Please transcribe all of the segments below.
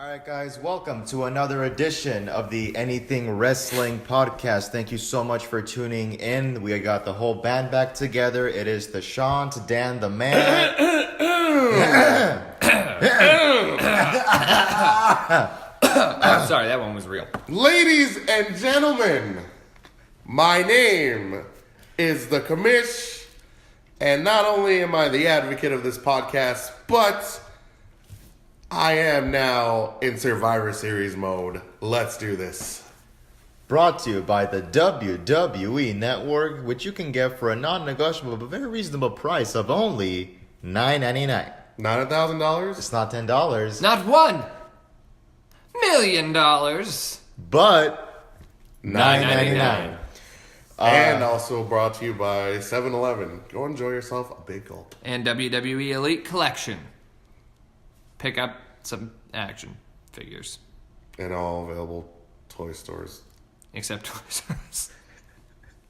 All right, guys, welcome to another edition of the Anything Wrestling Podcast. Thank you so much for tuning in. We got the whole band back together. It is the Sean, Dan, the man. Sorry, that one was real. Ladies and gentlemen, my name is the Commish, and not only am I the advocate of this podcast, but I am now in Survivor Series mode. Let's do this. Brought to you by the WWE Network, which you can get for a non-negotiable but very reasonable price of only $9.99. Not $1,000? It's not $10. Not $1 million. But $9.99. And also brought to you by 7-Eleven. Go enjoy yourself a big gulp. And WWE Elite Collection. Pick up some action figures. And all available toy stores. Except Toys R Us.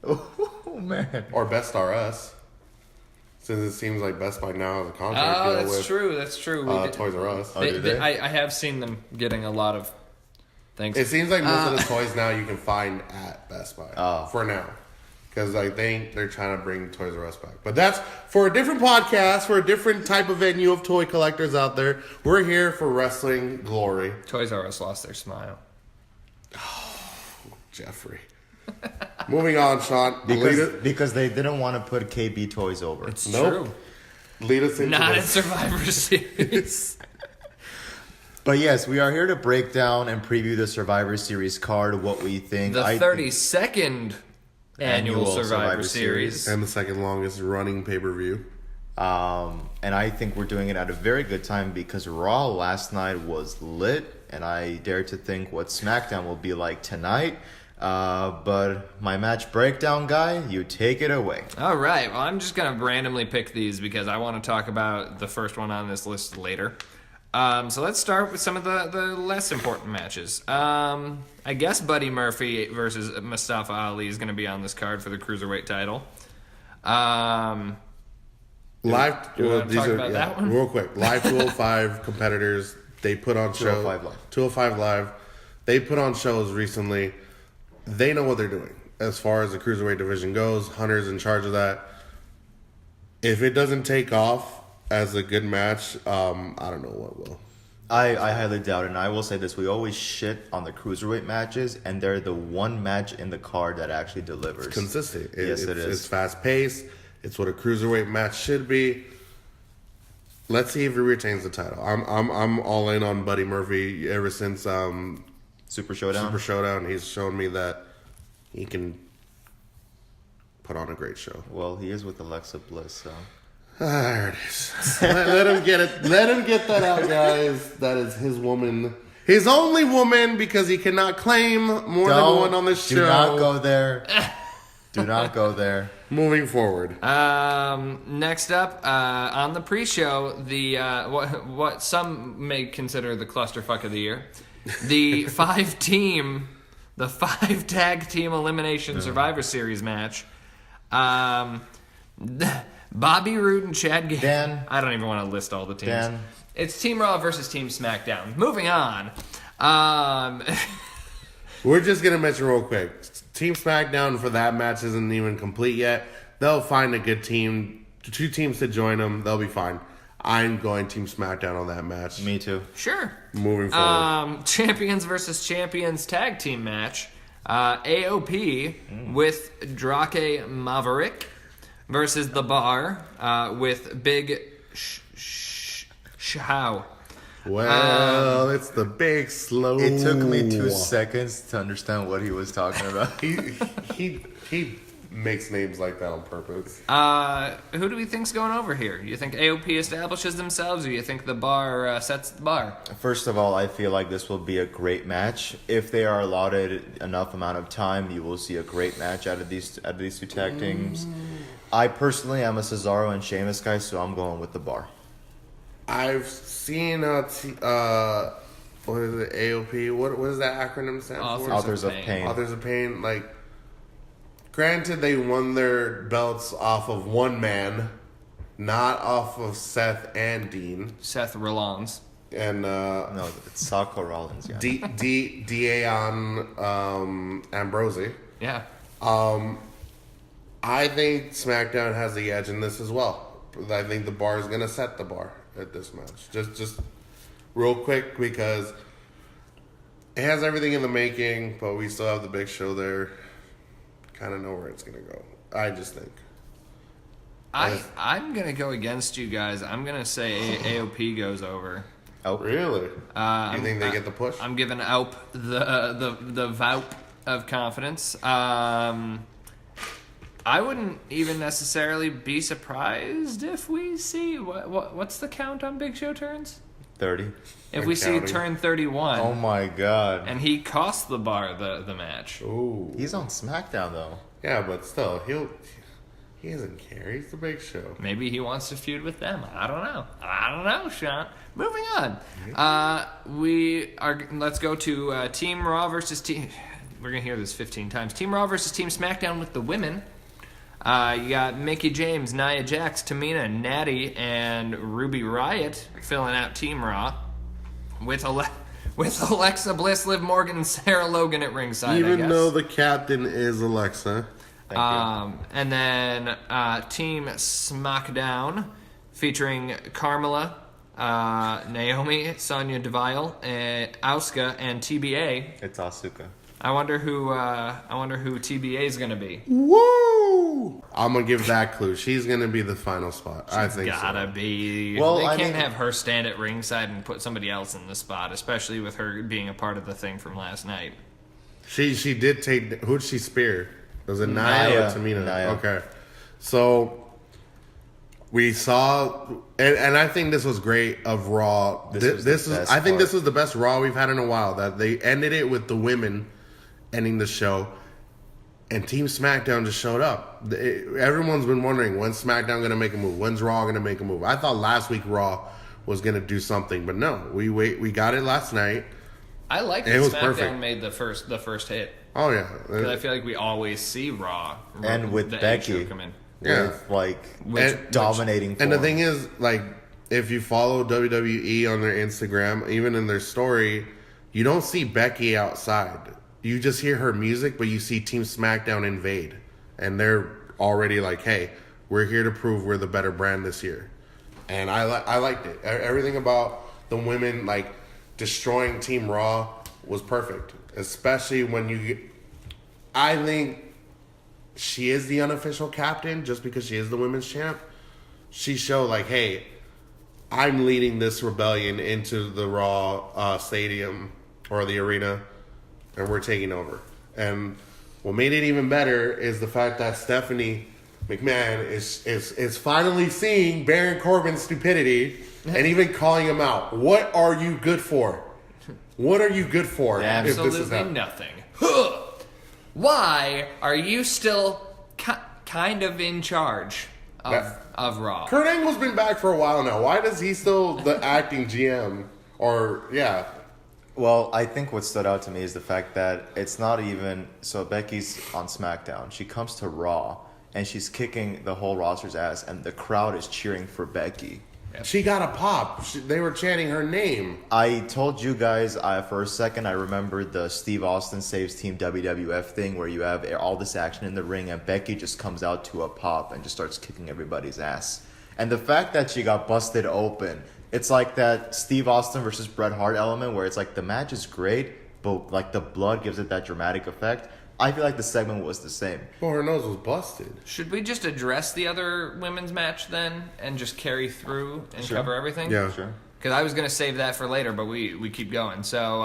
Oh, man. Or Best R Us. Since it seems like Best Buy now has a contract deal with That's true. Toys R Us. I have seen them getting a lot of things. It seems like most of the toys now you can find at Best Buy. For now. Because I think they're trying to bring Toys R Us back. But that's for a different podcast, for a different type of venue of toy collectors out there. We're here for wrestling glory. Toys R Us lost their smile. Jeffrey. Moving on, Sean. Because they didn't want to put KB toys over. It's Nope. true. Lead us into Not in this. Survivor Series. But yes, we are here to break down and preview the Survivor Series card, what we think. The 32nd annual Survivor Series. And the second longest running pay-per-view. And I think we're doing it at a very good time because Raw last night was lit, and I dare to think what SmackDown will be like tonight. But my match breakdown guy, you take it away. All right. Well, I'm just going to randomly pick these because I want to talk about the first one on this list later. So let's start with some of the less important matches. I guess Buddy Murphy versus Mustafa Ali is going to be on this card for the Cruiserweight title. Live. Do you want to talk about that one? Real quick. Live 205 competitors. They put on shows. 205 Live. 205 Live. They put on shows recently. They know what they're doing as far as the Cruiserweight division goes. Hunter's in charge of that. If it doesn't take off as a good match, I don't know what will. I highly doubt it, and I will say this. We always shit on the Cruiserweight matches, and they're the one match in the card that actually delivers. It's consistent. Yes, it is. It's fast-paced. It's what a Cruiserweight match should be. Let's see if he retains the title. I'm all in on Buddy Murphy ever since Super Showdown. Super Showdown. He's shown me that he can put on a great show. Well, he is with Alexa Bliss, so. There it is. let him get it. Let him get that out, guys. That is his woman. His only woman, because he cannot claim more than one on this show. Do not go there. Do not go there. Moving forward. Next up, on the pre-show, the what some may consider the clusterfuck of the year, the five tag team elimination Survivor Series match. Bobby Roode and Chad Gable. Dan. I don't even want to list all the teams. Dan. It's Team Raw versus Team SmackDown. Moving on. We're just going to mention real quick. Team SmackDown for that match isn't even complete yet. They'll find a good team. 2 teams to join them. They'll be fine. I'm going Team SmackDown on that match. Me too. Sure. Moving forward. Champions versus Champions tag team match. AOP with Drake Maverick versus The Bar with Big Show. Well, it's the big slow. It took me 2 seconds to understand what he was talking about. He makes names like that on purpose. Who do we think's going over here? You think AOP establishes themselves, or you think The Bar sets the bar? First of all, I feel like this will be a great match. If they are allotted enough amount of time, you will see a great match out of these 2 tag teams. I personally am a Cesaro and Sheamus guy, so I'm going with The Bar. I've seen what is it, AOP? What does that acronym stand for? Authors of Pain. Authors of Pain. Like, granted, they won their belts off of one man, not off of Seth and Dean. Seth Rollins. and No, it's Sacco Rollins. Yeah. Dion Ambrosi. Yeah. I think SmackDown has the edge in this as well. I think the bar is going to set the bar at this match. Just real quick, because it has everything in the making, but we still have the Big Show there. Kind of know where it's going to go. I just think. I'm going to go against you guys. I'm going to say AOP goes over. Oh, Really? You think they get the push? I'm giving AOP the VOUP of confidence. I wouldn't even necessarily be surprised if we see what's the count on Big Show turns? 30. If we see turn 31, Oh my God. and he cost the bar the match. Ooh. He's on SmackDown though. Yeah, but still, he doesn't care. He's the Big Show. Maybe he wants to feud with them. I don't know, Sean. Moving on. Let's go to Team Raw versus Team. We're gonna hear this 15 times. Team Raw versus Team SmackDown with the women. You got Mickie James, Nia Jax, Tamina, Natty, and Ruby Riott filling out Team Raw with Alexa Bliss, Liv Morgan, and Sarah Logan at ringside. Even though the captain is Alexa. Thank you. And then Team SmackDown featuring Carmella, Naomi, Sonya Deville, Asuka, and TBA. It's Asuka. I wonder who TBA is gonna be. Woo! I'm gonna give that clue. She's gonna be the final spot. I think Gotta so. be. Well, they I can't mean- have her stand at ringside and put somebody else in the spot, especially with her being a part of the thing from last night. She did take. Who'd she spear? Was it Nia Nia. or Tamina? Nia. Okay. So we saw, and I think this was great of Raw. This was the best I think part. this was the best Raw we've had in a while. That they ended it with the women ending the show, and Team SmackDown just showed up. Everyone's been wondering, when's SmackDown going to make a move? When's Raw going to make a move? I thought last week Raw was going to do something, but no. We got it last night. I like that It was SmackDown perfect. made the first hit. Oh, yeah. Because I feel like we always see Raw. And with the Becky. intro come in. Yeah. With like And- dominating. And the form. thing is, like, if you follow WWE on their Instagram, even in their story, you don't see Becky outside. You just hear her music, but you see Team SmackDown invade. And they're already like, hey, we're here to prove we're the better brand this year. And I liked it. Everything about the women, like, destroying Team Raw was perfect. Especially when you get... I think she is the unofficial captain just because she is the women's champ. She showed, like, hey, I'm leading this rebellion into the Raw stadium or the arena, and we're taking over. And what made it even better is the fact that Stephanie McMahon is finally seeing Baron Corbin's stupidity and even calling him out. What are you good for? What are you good for? Damn. if this is Absolutely happening? nothing. Why are you still kind of in charge of Raw? Kurt Angle's been back for a while now. Why does he still the acting GM? Or yeah, Well, I think what stood out to me is the fact that it's not even so. Becky's on SmackDown. She comes to Raw and she's kicking the whole roster's ass, and the crowd is cheering for Becky. she got a pop. They were chanting her name. I told you guys for a second I remembered the Steve Austin saves Team WWF thing where you have all this action in the ring and Becky just comes out to a pop and just starts kicking everybody's ass. And the fact that she got busted open, it's like that Steve Austin versus Bret Hart element where it's like the match is great, but like the blood gives it that dramatic effect. I feel like the segment was the same. Well, her nose was busted. Should we just address the other women's match then and just carry through and Sure. cover everything? Yeah. Sure. Because I was going to save that for later, but we keep going. So,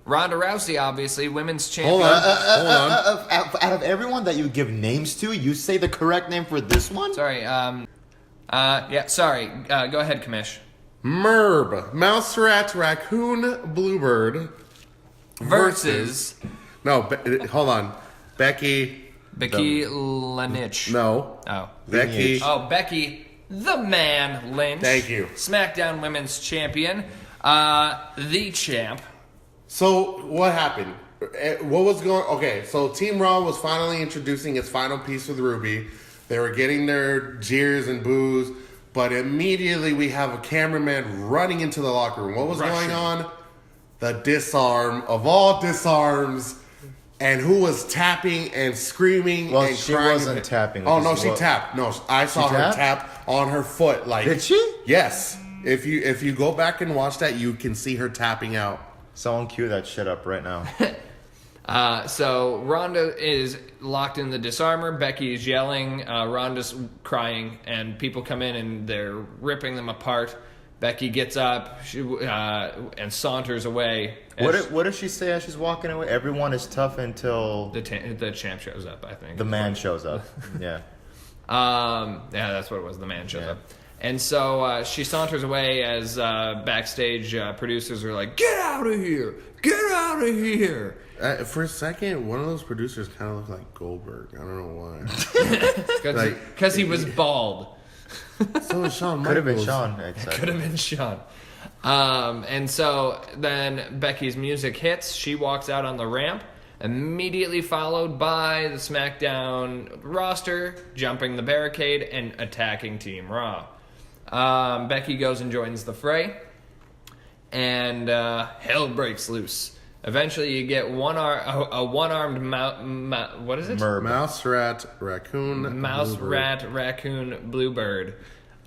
Ronda Rousey, obviously, women's champion. Hold on. Out of everyone that you give names to, you say the correct name for this one? Sorry. Sorry. Go ahead, Kamish. Merb, Mouse Rat, Raccoon, Bluebird Versus No, hold on. Becky. Becky Lynch. No. Oh. Becky. Oh, Becky the Man Lynch. Thank you. SmackDown Women's Champion. The champ. So what happened? What was going? Okay, so Team Raw was finally introducing its final piece with Ruby. They were getting their jeers and boos, But immediately we have a cameraman running into the locker room. What was going on? The disarm of all disarms. And who was tapping and screaming and she crying? wasn't tapping. Oh, no, she tapped. No, I saw her tap on her foot. Like, did she? Yes. If you go back and watch that, you can see her tapping out. Someone cue that shit up right now. So Ronda is locked in the disarmer. Becky is yelling. Ronda's crying, and people come in and they're ripping them apart. Becky gets up and saunters away. What does she say as she's walking away? Everyone is tough until the champ shows up, I think. The man shows up. Yeah. Yeah, that's what it was. The man shows up. And so she saunters away as backstage producers are like, "Get out of here! Get out of here!" For a second, one of those producers kind of looked like Goldberg. I don't know why. Because he was bald. So was Shawn Michaels. Could have been Shawn. Exactly. Could have been Shawn. And so then Becky's music hits. She walks out on the ramp, immediately followed by the SmackDown roster jumping the barricade and attacking Team Raw. Becky goes and joins the fray, and hell breaks loose. Eventually, you get a one-armed what is it? Mouse, rat, raccoon, Mouse, bluebird. rat, raccoon, bluebird,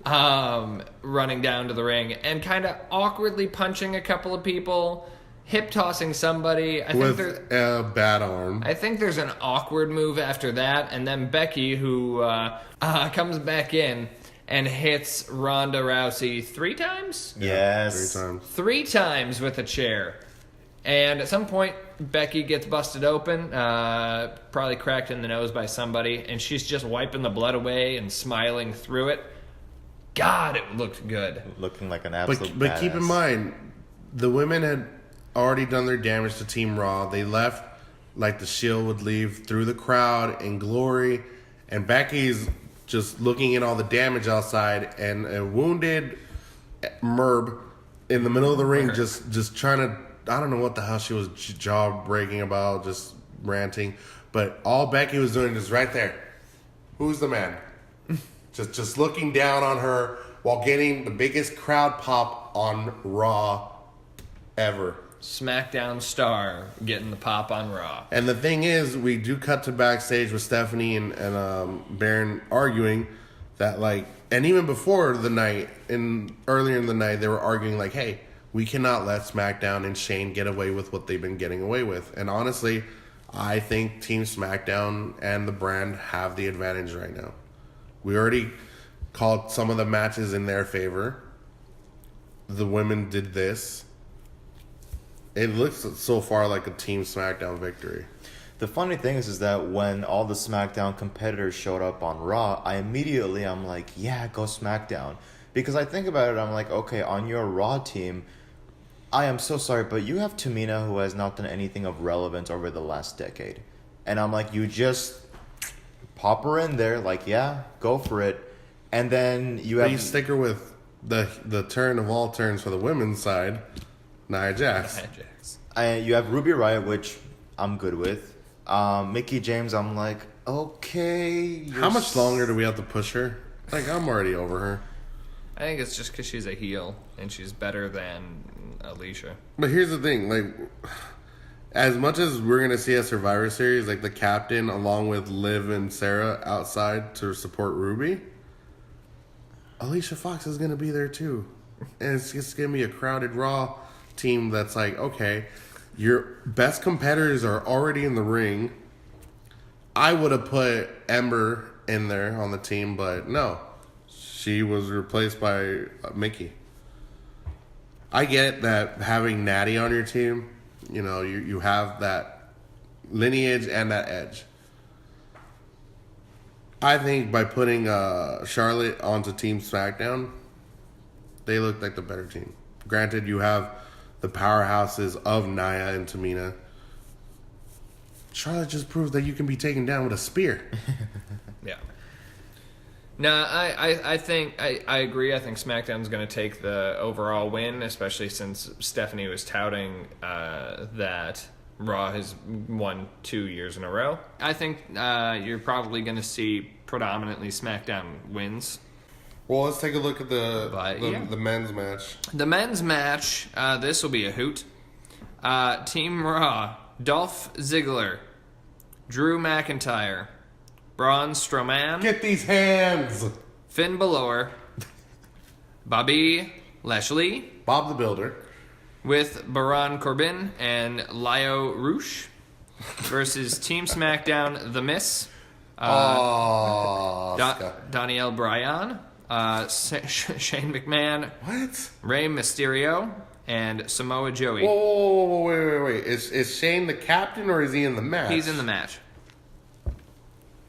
running down to the ring and kind of awkwardly punching a couple of people, hip tossing somebody. With a bad arm. I think there's an awkward move after that, and then Becky, who comes back in and hits Ronda Rousey 3 times? Yes. 3 times. 3 times with a chair. And at some point, Becky gets busted open, probably cracked in the nose by somebody, and she's just wiping the blood away and smiling through it. God, it looked good. Looking like an absolute But keep in mind, the women had already done their damage to Team Raw. They left like the Shield would leave through the crowd in glory, and Becky's just looking at all the damage outside, and a wounded Merb in the middle of the ring just trying to, I don't know what the hell she was jaw breaking about, just ranting. But all Becky was doing is right there. Who's the man? just looking down on her while getting the biggest crowd pop on Raw ever. SmackDown star getting the pop on Raw. And the thing is, we do cut to backstage with Stephanie and Baron arguing that, like, and even before the night, earlier in the night, they were arguing like, hey, we cannot let SmackDown and Shane get away with what they've been getting away with. And honestly, I think Team SmackDown and the brand have the advantage right now. We already called some of the matches in their favor. The women did this. It looks so far like a Team SmackDown victory. The funny thing is that when all the SmackDown competitors showed up on Raw, I'm like, yeah, go SmackDown. Because I think about it, I'm like, okay, on your Raw team, I am so sorry, but you have Tamina, who has not done anything of relevance over the last decade. And I'm like, you just pop her in there, like, yeah, go for it. And then you stick her with the turn of all turns for the women's side, Nia Jax. You have Ruby Riott, which I'm good with. Mickie James, I'm like, okay. How much longer do we have to push her? Like, I'm already over her. I think it's just because she's a heel and she's better than Alicia. But here's the thing, like, as much as we're gonna see a Survivor Series, like the captain along with Liv and Sarah outside to support Ruby, Alicia Fox is gonna be there too, and it's just gonna be a crowded Raw team that's like, okay, your best competitors are already in the ring. I would have put Ember in there on the team, but no. She was replaced by Mickie. I get that having Natty on your team, you know, you have that lineage and that edge. I think by putting Charlotte onto Team SmackDown, they look like the better team. Granted, you have the powerhouses of Nia and Tamina. Charlotte just proves that you can be taken down with a spear. Yeah. No, I think I agree. I think SmackDown's going to take the overall win, especially since Stephanie was touting that Raw has won 2 years in a row. I think you're probably going to see predominantly SmackDown wins. Well, let's take a look at the Yeah. the men's match. The men's match, this will be a hoot. Team Raw, Dolph Ziggler, Drew McIntyre, Braun Strowman, Get these hands! Finn Balor, Bobby Lashley, Bob the Builder. with Baron Corbin and Lio Rush versus Team SmackDown, The Miz, Danielle Bryan, Shane McMahon, What? Rey Mysterio, and Samoa Joe. Whoa, wait. Is Shane the captain or is he in the match? He's in the match.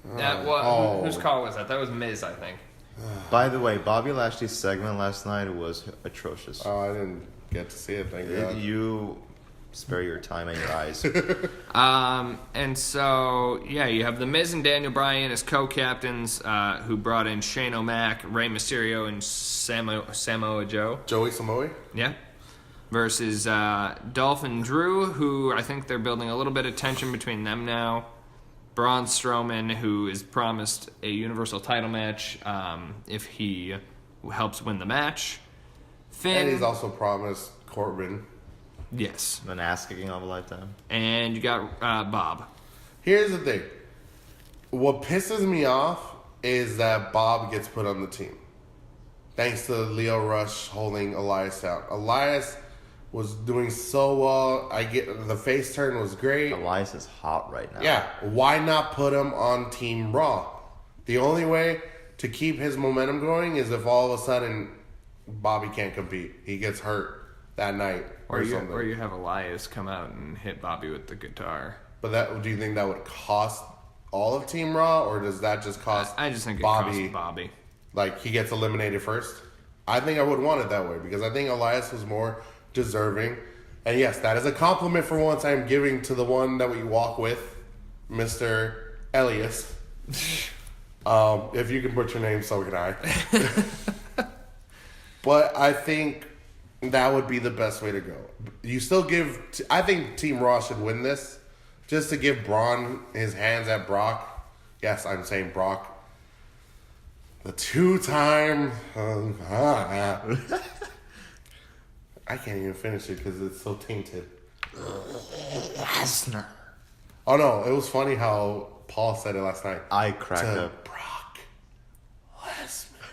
Whose call was that? That was Miz, I think. By the way, Bobby Lashley's segment last night was atrocious. Oh, I didn't get to see it, thank God. You spare your time and your eyes. And so, yeah, you have The Miz and Daniel Bryan as co-captains who brought in Shane O'Mac, Rey Mysterio, and Samoa Joe. Joey Samoa? Yeah. Versus Dolph and Drew, who I think they're building a little bit of tension between them now. Braun Strowman, who is promised a Universal title match if he helps win the match. Finn. And he's also promised Corbin. Yes. An ass kicking of a lifetime. And you got Bob. Here's the thing. What pisses me off is that Bob gets put on the team. Thanks to Lio Rush holding Elias down. Elias was doing so well. The face turn was great. Elias is hot right now. Yeah, why not put him on Team Raw? The only way to keep his momentum going is if all of a sudden Bobby can't compete. He gets hurt that night or something. Or you have Elias come out and hit Bobby with the guitar. But do you think that would cost all of Team Raw, or does that just cost I just think it Bobby? costs Bobby. Like, he gets eliminated first? I think I would want it that way, because I think Elias was more deserving. And yes, that is a compliment for once I'm giving to the one that we walk with, Mr. Elias. If you can butcher names, so can I. But I think that would be the best way to go. You still I think Team Raw should win this, just to give Braun his hands at Brock. Yes, I'm saying Brock. The two-time... I can't even finish it because it's so tainted. Lesnar. Oh, no. It was funny how Paul said it last night. I cracked To up. Brock Lesnar.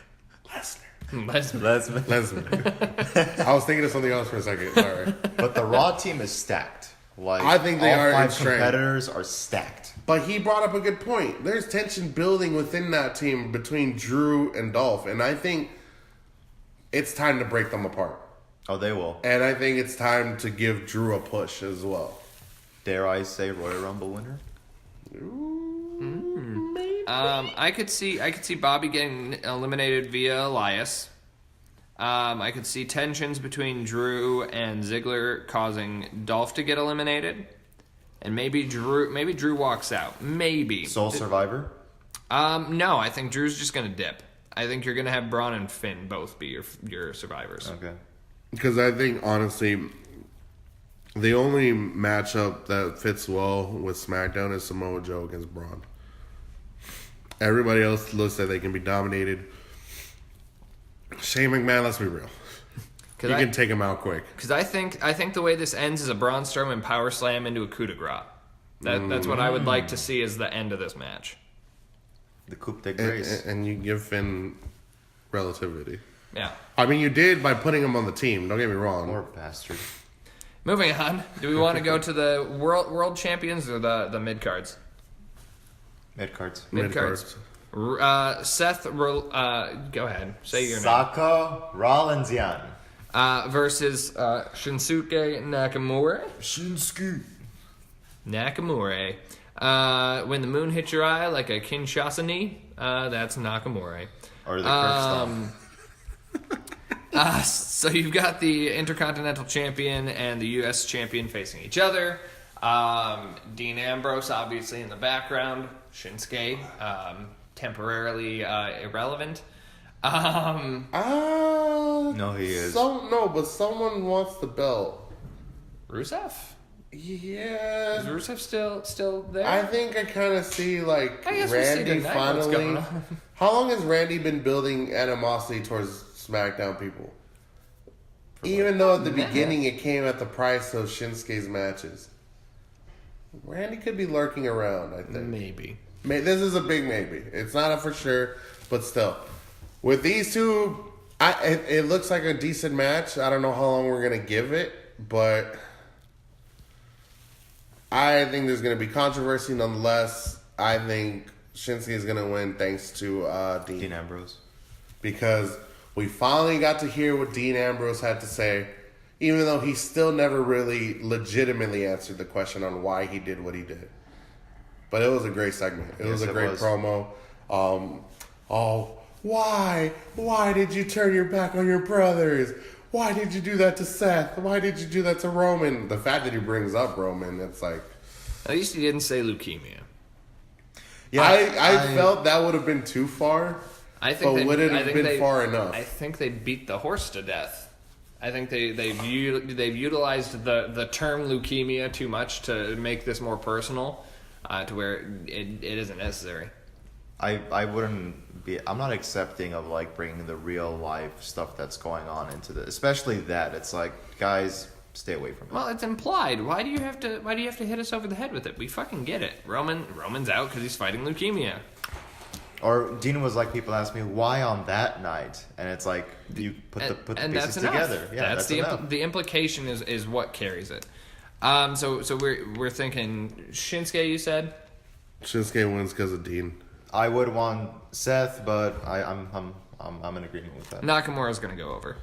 Lesnar. I was thinking of something else for a second. Sorry. But the Raw team is stacked. Like, I think they all are in 5 strength. competitors are stacked. But he brought up a good point. There's tension building within that team between Drew and Dolph. And I think it's time to break them apart. Oh, they will. And I think it's time to give Drew a push as well. Dare I say Royal Rumble winner? I could see Bobby getting eliminated via Elias. I could see tensions between Drew and Ziggler causing Dolph to get eliminated, and maybe Drew walks out. Maybe Sole Survivor? No, I think Drew's just gonna dip. I think you're gonna have Braun and Finn both be your survivors. Okay. Because I think, honestly, the only matchup that fits well with SmackDown is Samoa Joe against Braun. Everybody else looks like they can be dominated. Shane McMahon, let's be real. You can take him out quick. Because I think the way this ends is a Braun Strowman power slam into a coup de grace. That's what I would like to see as the end of this match. The coup de grace. And you give Finn relativity. Yeah. I mean, you did by putting him on the team. Don't get me wrong. Poor bastard. Moving on. Do we want to go to the world champions or the mid cards? Mid cards. Mid cards. Seth, go ahead. Say your name. Saka Rollinsian. Versus Shinsuke Nakamura. Nakamura. When the moon hits your eye like a Kinshasa knee, that's Nakamura. Or the Kirk So you've got the Intercontinental Champion and the U.S. Champion facing each other. Dean Ambrose, obviously, in the background. Shinsuke, temporarily irrelevant. No, he is. But someone wants the belt. Rusev? Yeah. Is Rusev still there? I think I kind of see, like, I guess we'll see Randy tonight what's going finally on. How long has Randy been building animosity towards SmackDown people? Even though at the beginning it came at the price of Shinsuke's matches. Randy could be lurking around, I think. Maybe. This is a big maybe. It's not a for sure, but still. With these two, it looks like a decent match. I don't know how long we're going to give it, but I think there's going to be controversy nonetheless. I think Shinsuke is going to win thanks to Dean Ambrose. Because we finally got to hear what Dean Ambrose had to say, even though he still never really legitimately answered the question on why he did what he did. But it was a great segment. It was a great promo. Why? Why did you turn your back on your brothers? Why did you do that to Seth? Why did you do that to Roman? The fact that he brings up Roman, it's like... At least he didn't say leukemia. Yeah, I felt that would have been too far. Would it have been far enough? I think they beat the horse to death. I think they've utilized the term leukemia too much to make this more personal, to where it isn't necessary. I wouldn't be. I'm not accepting of like bringing the real life stuff that's going on into this, especially that. It's like, guys, stay away from it. Well, it's implied. Why do you have to hit us over the head with it? We fucking get it. Roman's out because he's fighting leukemia. Or Dean was like, people ask me why on that night, and it's like you put the pieces together. Yeah, that's the implication is what carries it. So we're thinking Shinsuke. You said Shinsuke wins because of Dean. I would want Seth, but I'm in agreement with that. Nakamura's gonna go over.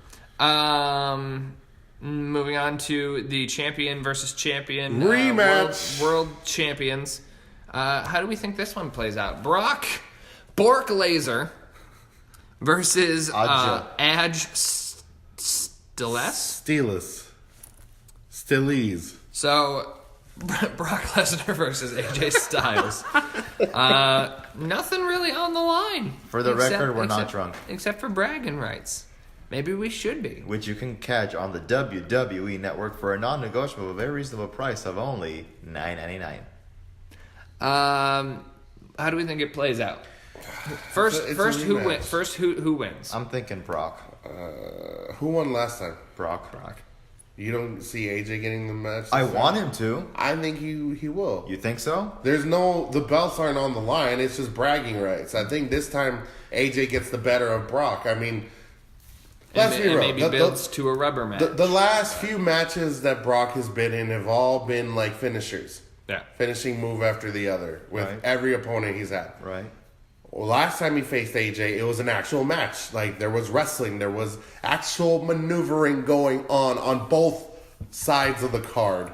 Moving on to the champion versus champion rematch, world champions. How do we think this one plays out? Brock Laser versus Edge Stillies. So Brock Lesnar versus AJ Styles. Nothing really on the line. For the record, we're not drunk. Except for bragging rights. Maybe we should be. Which you can catch on the WWE Network for a non-negotiable, very reasonable price of only $9.99. How do we think it plays out? First, who wins? I'm thinking Brock. Who won last time? Brock. You don't see AJ getting the match? I want him to. I think he will. You think so? The belts aren't on the line. It's just bragging rights. I think this time AJ gets the better of Brock. I mean, let's be real. Maybe builds to a rubber match. The last few matches that Brock has been in have all been like finishers. Yeah. Finishing move after the other with every opponent he's had. Right. Well, last time he faced AJ, it was an actual match. Like, there was wrestling. There was actual maneuvering going on both sides of the card.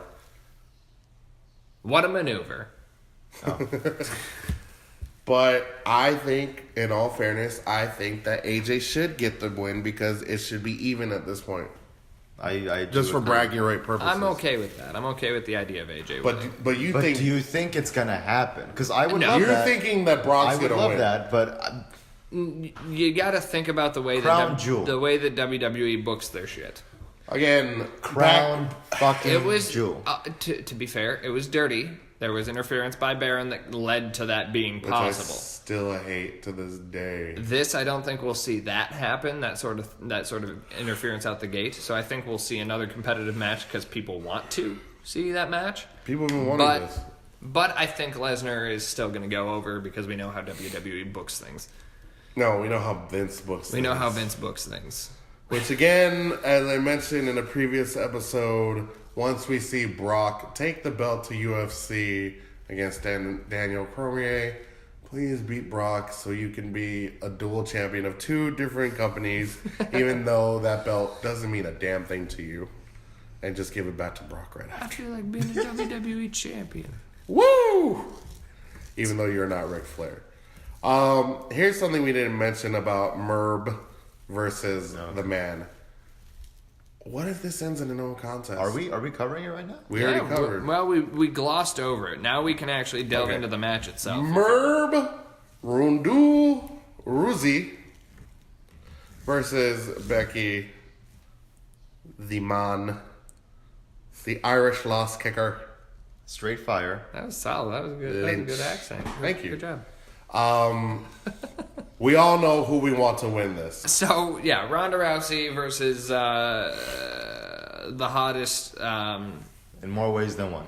What a maneuver. Oh. But I think, in all fairness, I think that AJ should get the win because it should be even at this point. I just for bragging right purposes. I'm okay with that. I'm okay with the idea of AJ winning. But do you think it's gonna happen? Because I would love You're that. thinking that Brock's gonna win. I would love that, but you got to think about the way that WWE books their shit. Again, jewel. To be fair, it was dirty. There was interference by Baron that led to that being possible. Which I still hate to this day. This, I don't think we'll see that happen. That sort of interference out the gate. So I think we'll see another competitive match because people want to see that match. People have been wanting this. But I think Lesnar is still going to go over because we know how WWE books things. No, we know how Vince books things. Which again, as I mentioned in a previous episode, once we see Brock take the belt to UFC against Daniel Cormier, please beat Brock so you can be a dual champion of two different companies, even though that belt doesn't mean a damn thing to you. And just give it back to Brock right after. I feel like being a WWE champion. Woo! Even though you're not Ric Flair. Here's something we didn't mention about Merb versus the Man. What if this ends in a no contest? Are we covering it right now? We already covered. Well, we glossed over it. Now we can actually delve into the match itself. Merb Rundu Ruzi versus Becky the Man, the Irish loss kicker. Straight fire. That was solid. That was good. That was a good accent. Thank you. Good job. We all know who we want to win this. So, yeah, Ronda Rousey versus the hottest... In more ways than one.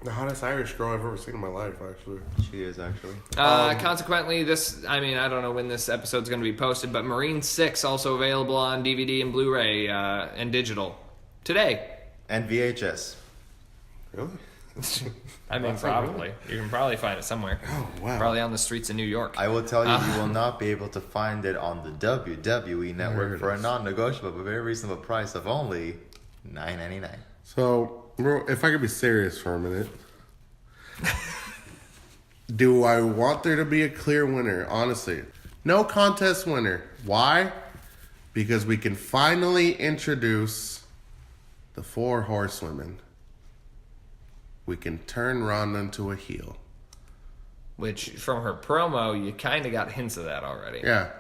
The hottest Irish girl I've ever seen in my life, actually. She is, actually. Consequently, I don't know when this episode's going to be posted, but Marine 6 also available on DVD and Blu-ray and digital today. And VHS. Really? Probably. You can probably find it somewhere. Oh, wow. Probably on the streets of New York. I will tell you, you will not be able to find it on the WWE Network for a non-negotiable but very reasonable price of only $9.99. So, bro, if I could be serious for a minute. Do I want there to be a clear winner? Honestly. No contest winner. Why? Because we can finally introduce the 4 horsewomen. We can turn Ronda into a heel. Which, from her promo, you kind of got hints of that already. Yeah.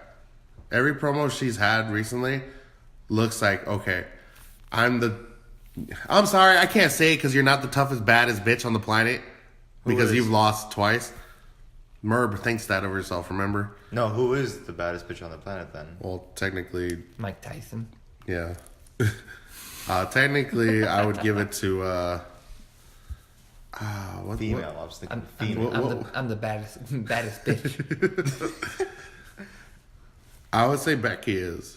Every promo she's had recently looks like, okay, I'm sorry, I can't say it because you're not the toughest, baddest bitch on the planet. Because you've lost twice. Merb thinks that of herself, remember? No, who is the baddest bitch on the planet then? Well, technically... Mike Tyson. Yeah. Technically, I would give it to... Female. I was thinking female. I'm the baddest bitch. I would say Becky is.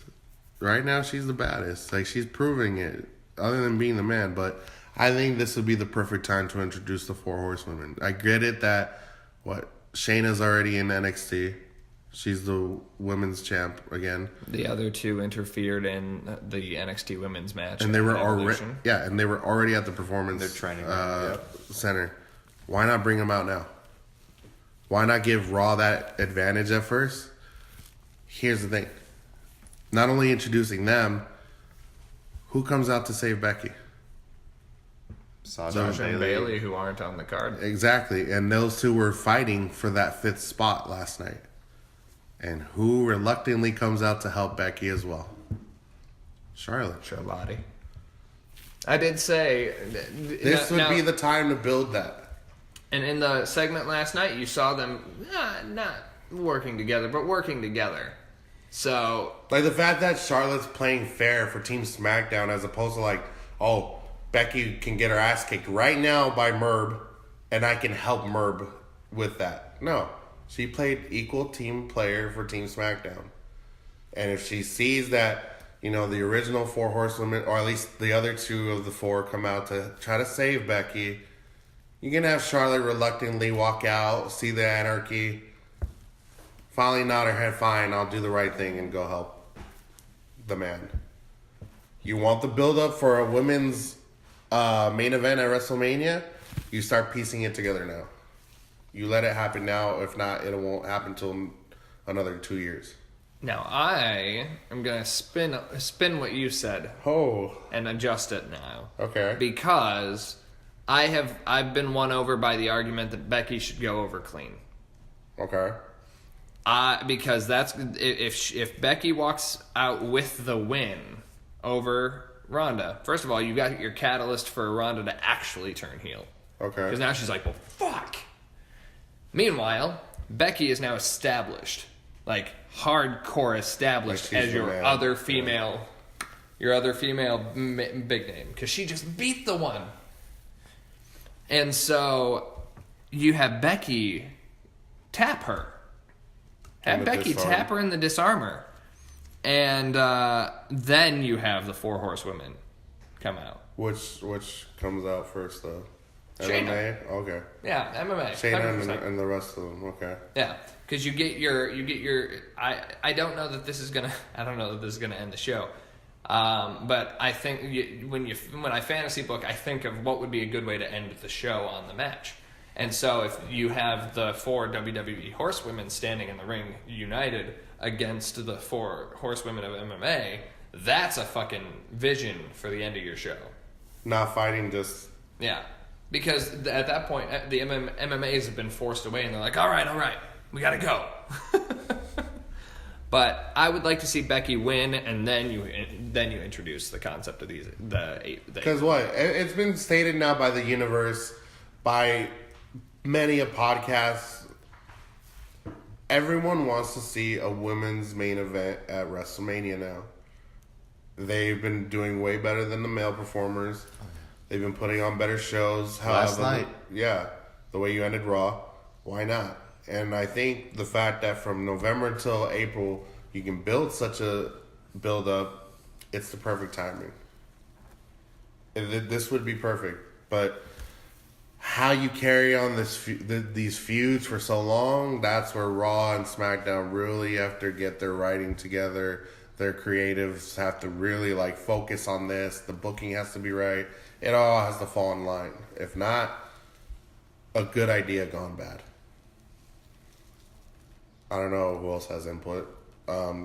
Right now, she's the baddest. Like, she's proving it, other than being the man. But I think this would be the perfect time to introduce the 4 horsewomen. I get it that, Shayna's already in NXT. She's the women's champ again. The other 2 interfered in the NXT women's match. And they were already at the performance They're training center. Why not bring them out now? Why not give Raw that advantage at first? Here's the thing. Not only introducing them, who comes out to save Becky? Sasha and Bailey, who aren't on the card. Exactly. And those 2 were fighting for that 5th spot last night. And who reluctantly comes out to help Becky as well? Charlotte. I did say... This would be the time to build that. And in the segment last night, you saw them not working together, but working together. So... Like the fact that Charlotte's playing fair for Team SmackDown as opposed to Becky can get her ass kicked right now by Merb, and I can help Merb with that. No. She played equal team player for Team SmackDown. And if she sees that, the original 4 horsewomen, or at least the other 2 of the 4 come out to try to save Becky, you can have Charlotte reluctantly walk out, see the anarchy, finally nod her head, fine, I'll do the right thing and go help the man. You want the build-up for a women's main event at WrestleMania? You start piecing it together now. You let it happen now. If not, it won't happen until another 2 years. Now, I am going to spin what you said. Oh. And adjust it now. Okay. Because I've been won over by the argument that Becky should go over clean. Okay. Because that's if Becky walks out with the win over Ronda, first of all, you got your catalyst for Ronda to actually turn heel. Okay. Because now she's like, well, fuck. Meanwhile, Becky is now established, like hardcore established as your other female, big name, because she just beat the one. And so you have Becky tap her. Have Becky tap her in the disarmer. And then you have the 4 horsewomen come out. Which comes out first though? Shayna. MMA? Okay. Yeah, MMA. Shayna and the rest of them. Okay. Yeah, because you get your. I don't know that this is gonna end the show, but I think when I fantasy book, I think of what would be a good way to end the show on the match. And so if you have the 4 WWE horsewomen standing in the ring united against the 4 horsewomen of MMA, that's a fucking vision for the end of your show. Not fighting, just... Yeah. Because at that point, the MMAs have been forced away, and they're like, all right, we gotta go. But I would like to see Becky win, and then you introduce the concept of the 8. Because what? It's been stated now by the universe, by many a podcast, everyone wants to see a women's main event at WrestleMania now. They've been doing way better than the male performers. They've been putting on better shows. Last night. Yeah, the way you ended Raw, why not? And I think the fact that from November till April, you can build such a build-up, it's the perfect timing. This would be perfect, but how you carry on these feuds for so long, that's where Raw and SmackDown really have to get their writing together. Their creatives have to really like focus on this. The booking has to be right. It all has to fall in line. If not, a good idea gone bad. I don't know who else has input.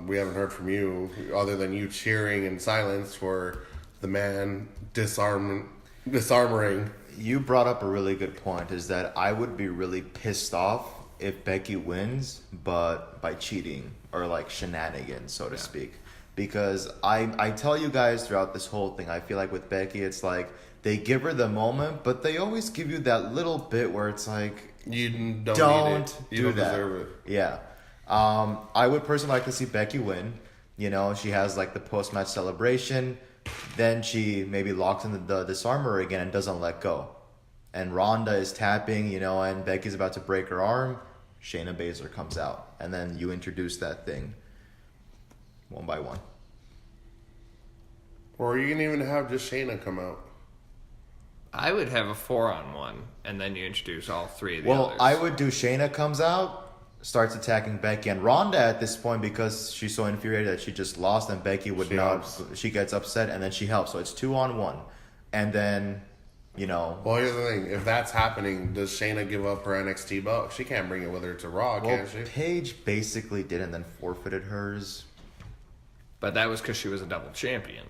We haven't heard from you other than you cheering in silence for the man disarming. You brought up a really good point, is that I would be really pissed off if Becky wins, but by cheating or like shenanigans, so to speak. Because I tell you guys throughout this whole thing, I feel like with Becky, it's like they give her the moment, but they always give you that little bit where it's like, you don't need it. You do don't that. deserve it. Yeah. I would personally like to see Becky win. You know, she has like the post-match celebration. Then she maybe locks in the disarmer again and doesn't let go. And Ronda is tapping, you know, and Becky's about to break her arm. Shayna Baszler comes out. And then you introduce that thing one by one. Or you can even have just Shayna come out. I would have a 4-on-1, and then you introduce all three of the Well, others. I would do Shayna comes out, starts attacking Becky, and Ronda at this point, because she's so infuriated that she just lost, and Becky would she gets upset, and then she helps. So it's 2-on-1. And then, you know. Well, here's the thing. If that's happening, does Shayna give up her NXT belt? She can't bring it with her to Raw, can she? Paige basically did and then forfeited hers. But that was because she was a double champion.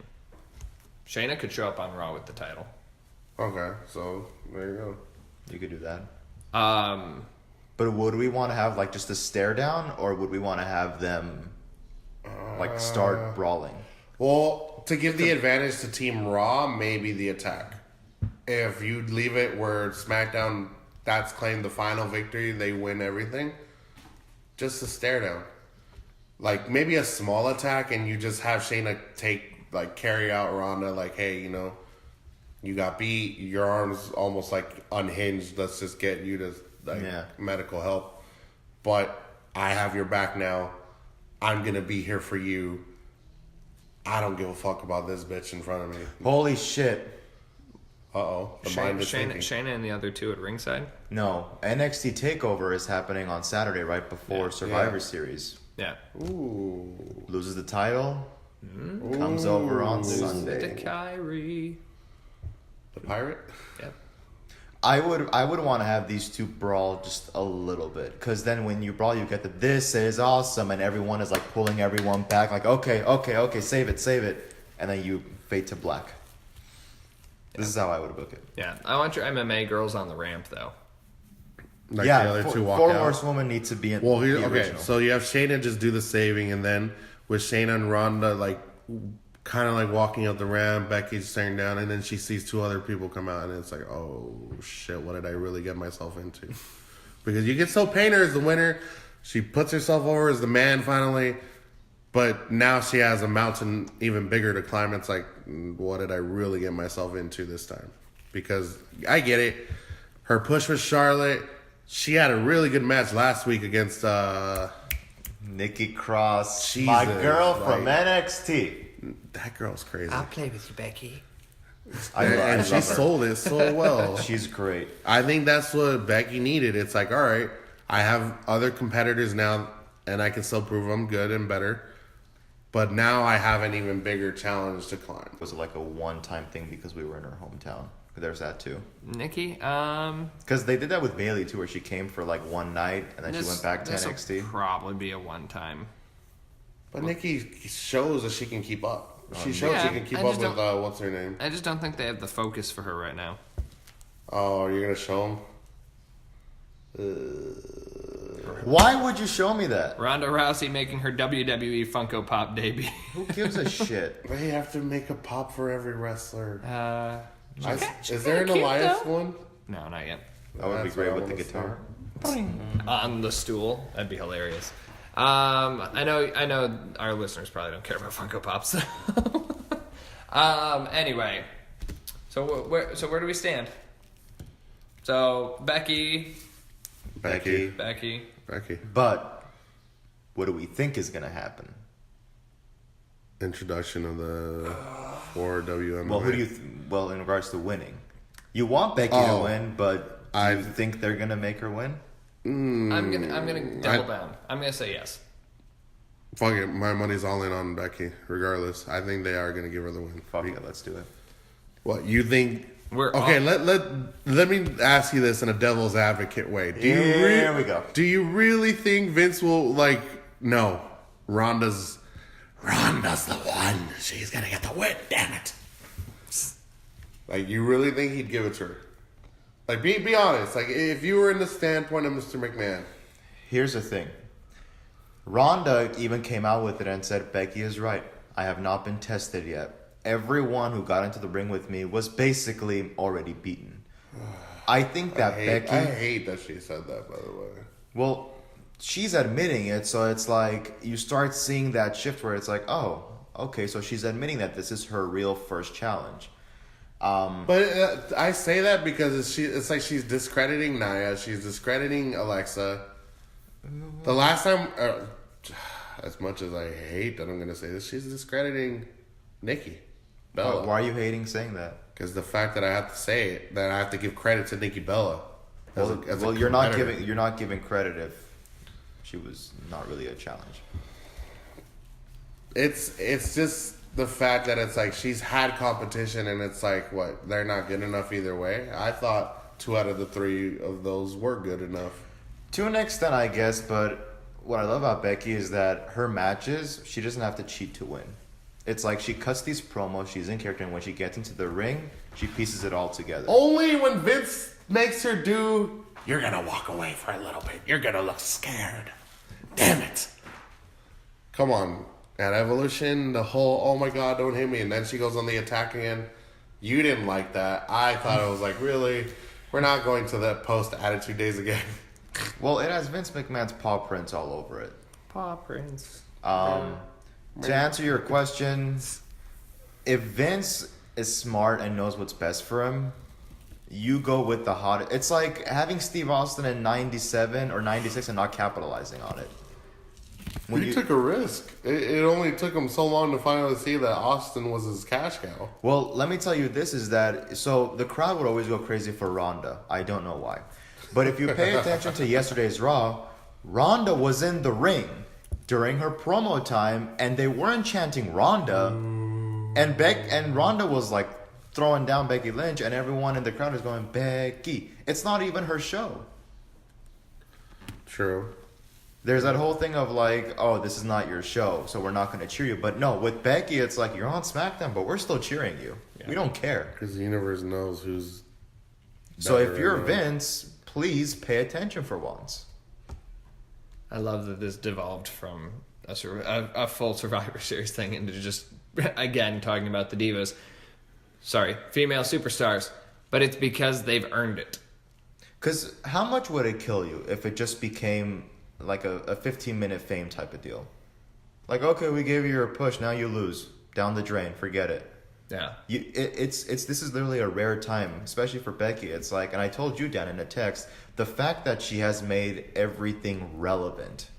Shayna could show up on Raw with the title. Okay, so there you go. You could do that. But would we want to have like just a stare down, or would we want to have them like start brawling? Well, to give the advantage to Team Raw, maybe the attack. If you leave it where SmackDown, that's claimed the final victory, they win everything, just a stare down. Like maybe a small attack, and you just have Shayna carry out Ronda, like, hey, you know, you got beat, your arm's almost like unhinged, let's just get you to medical help. But I have your back now. I'm going to be here for you. I don't give a fuck about this bitch in front of me. Holy shit. Uh-oh. The mind is thinking. Shayna and the other two at ringside? No. NXT TakeOver is happening on Saturday right before Survivor Series. Yeah. Ooh. Loses the title. Comes over on Sunday. To Kyrie. The pirate? Yep. I would want to have these two brawl just a little bit, because then when you brawl, you get the "this is awesome" and everyone is like pulling everyone back, like okay, save it, and then you fade to black. This is how I would book it. Yeah, I want your MMA girls on the ramp though. Like the other two walk four out. horsewomen need to be in. Well, the original. so you have Shayna just do the saving, and then with Shayna and Ronda like kind of like walking up the ramp, Becky's staring down, and then she sees two other people come out, and it's like, oh shit, what did I really get myself into? Because you get so paint her as the winner, she puts herself over as the man finally, but now she has a mountain even bigger to climb. It's like, what did I really get myself into this time? Because I get it, her push with Charlotte, she had a really good match last week against Nikki Cross, Jesus, my girl from NXT. That girl's crazy. I'll play with you, Becky. And she love her. sold it so well. She's great. I think that's what Becky needed. It's like, all right, I have other competitors now, and I can still prove I'm good and better. But now I have an even bigger challenge to climb. Was it like a one-time thing because we were in her hometown? There's that too. Nikki, Because they did that with Bailey too, where she came for like one night and then she went back to NXT. Probably be a one-time. But Nikki shows that she can keep up. She shows yeah, she can keep I up just with, don't- what's her name? I just don't think they have the focus for her right now. Oh, you're going to show Why would you show me that? Ronda Rousey making her WWE Funko Pop debut. Who gives a shit? them? They have to make a pop for every wrestler. Is kinda there an cute, Elias though. one? No, not yet. That would be That's great what I with the wanna guitar. on the stool. That'd be hilarious. I know our listeners probably don't care about Funko Pops. Anyway, so where do we stand? So Becky. But what do we think is going to happen? Introduction of the 4WMA. Well, who do you? Well, in regards to winning, you want Becky to win, but do you think they're going to make her win? I'm gonna double down. I'm gonna say yes. Fuck it, my money's all in on Becky. Regardless, I think they are gonna give her the win. Fuck it, let's do it. What you think? We're okay. Let me ask you this in a devil's advocate way. Here we go. Do you really think Vince will No, Ronda's the one. She's gonna get the win. Damn it! You really think he'd give it to her? Be honest. If you were in the standpoint of Mr. McMahon. Here's the thing. Ronda even came out with it and said, Becky is right. I have not been tested yet. Everyone who got into the ring with me was basically already beaten. I think that Becky... I hate that she said that, by the way. Well, she's admitting it, so it's you start seeing that shift where it's oh, okay, so she's admitting that this is her real first challenge. But I say that because it's like she's discrediting Nia, she's discrediting Alexa. The last time, as much as I hate that I'm going to say this, she's discrediting Nikki Bella. Why are you hating saying that? Because the fact that I have to say it, that I have to give credit to Nikki Bella. You're not giving credit if she was not really a challenge. It's just the fact that it's she's had competition and it's what, they're not good enough either way. I thought 2 out of the 3 of those were good enough. To an extent, I guess, but what I love about Becky is that her matches, she doesn't have to cheat to win. It's she cuts these promos, she's in character, and when she gets into the ring, she pieces it all together. Only when Vince makes her do, you're going to walk away for a little bit. You're going to look scared. Damn it. Come on. At Evolution, the whole, oh my God, don't hit me. And then she goes on the attack again. You didn't like that. I thought it was really? We're not going to that post-Attitude Days again. Well, it has Vince McMahon's paw prints all over it. Paw prints. To answer your question, if Vince is smart and knows what's best for him, you go with the hot. It's like having Steve Austin in 97 or 96 and not capitalizing on it. He took a risk. It only took him so long to finally see that Austin was his cash cow. Well, let me tell you this is that, so the crowd would always go crazy for Ronda. I don't know why. But if you pay attention to yesterday's Raw, Ronda was in the ring during her promo time, and they weren't chanting Ronda, and Ronda was throwing down Becky Lynch, and everyone in the crowd is going, Becky. It's not even her show. True. There's that whole thing of oh, this is not your show, so we're not going to cheer you. But no, with Becky, it's you're on SmackDown, but we're still cheering you. Yeah. We don't care. Because the universe knows who's So if you're Vince, please pay attention for once. I love that this devolved from a full Survivor Series thing into just, again, talking about the divas. Sorry, female superstars. But it's because they've earned it. Because how much would it kill you if it just became a 15-minute fame type of deal? Okay, we gave you your push, now you lose. Down the drain, forget it. Yeah. This is literally a rare time, especially for Becky. It's and I told you, Dan, in a text, the fact that she has made everything relevant.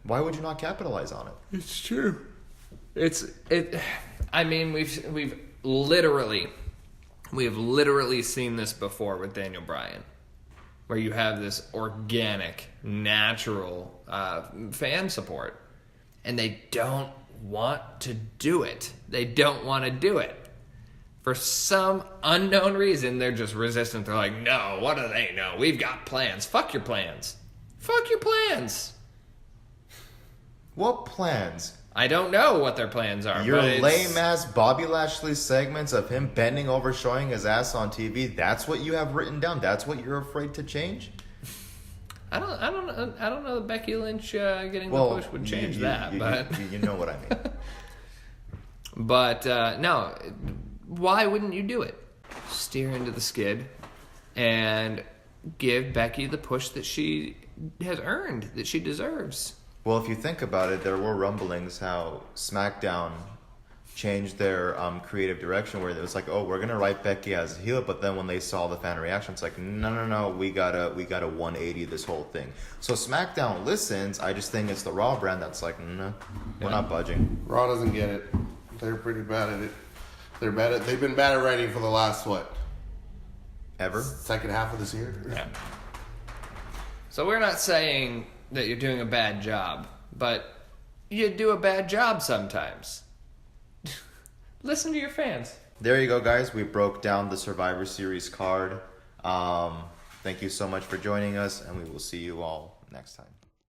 Why would you not capitalize on it? It's true. I mean, we've literally seen this before with Daniel Bryan, where you have this organic, natural fan support, and they don't want to do it. They don't want to do it. For some unknown reason, they're just resistant. They're no, what do they know? We've got plans. Fuck your plans. Fuck your plans. What plans? I don't know what their plans are. Your lame-ass Bobby Lashley segments of him bending over, showing his ass on TV, that's what you have written down? That's what you're afraid to change? I don't know that Becky Lynch getting the push would change that, but you know what I mean. But no, why wouldn't you do it? Steer into the skid, and give Becky the push that she has earned, that she deserves. Well, if you think about it, there were rumblings how SmackDown changed their creative direction, where it was like, oh, we're gonna write Becky as a heel, but then when they saw the fan reaction, it's like, no, we gotta 180 this whole thing. So SmackDown listens. I just think it's the Raw brand that's like, no, we're not budging. Raw doesn't get it. They're pretty bad at it. They've been bad at writing for the last Ever? second half of this year. Yeah. So we're not saying that you're doing a bad job, but you do a bad job sometimes. Listen to your fans. There you go, guys. We broke down the Survivor Series card. Thank you so much for joining us, and we will see you all next time.